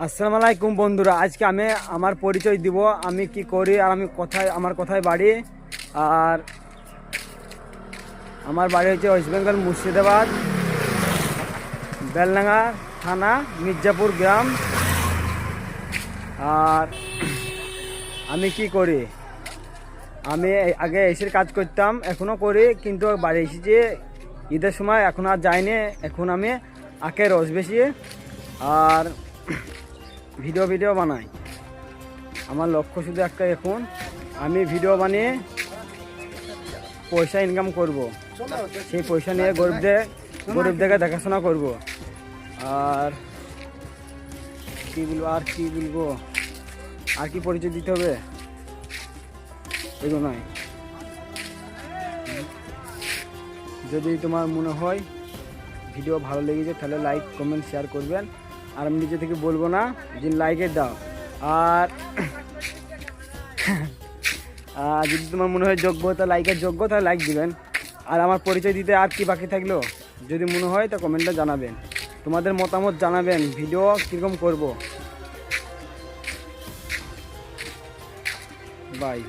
আসসালামু আলাইকুম বন্ধুরা, আজকে আমি আমার পরিচয় দিব, আমি কি করি আর আমি কোথায়, আমার কোথায় বাড়ি। আর আমার বাড়ি হচ্ছে ওয়েস্ট বেঙ্গল মুর্শিদাবাদ, বেলডাঙ্গা থানা, মির্জাপুর গ্রাম। আর আমি কি করি, আমি আগে এসির কাজ করতাম, এখনও করি, কিন্তু বাড়ি এসেছি ঈদের সময়, এখন আর যাইনি। এখন আমি আখে রস বেশি আর ভিডিও বানাই। আমার লক্ষ্য শুধু একটা, এখন আমি ভিডিও বানিয়ে পয়সা ইনকাম করব, সেই পয়সা নিয়ে গরিবদেরকে দেখাশোনা করব। আর কি বলবো, আর কি পরিচয় দিতে হবে এগুলো নয়। যদি তোমার মনে হয় ভিডিও ভালো লেগেছে তাহলে লাইক কমেন্ট শেয়ার করবেন। আর আমি নিজে থেকে বলবো না যে লাইকের দাও। আর যদি তোমার মনে হয় যোগ্য, তা লাইকের যোগ্য, তাহলে লাইক দিবেন। আর আমার পরিচয় দিতে আর কি বাকি থাকলো, যদি মনে হয় তা কমেন্টে জানাবেন, তোমাদের মতামত জানাবেন, ভিডিও কীরকম করব। বাই।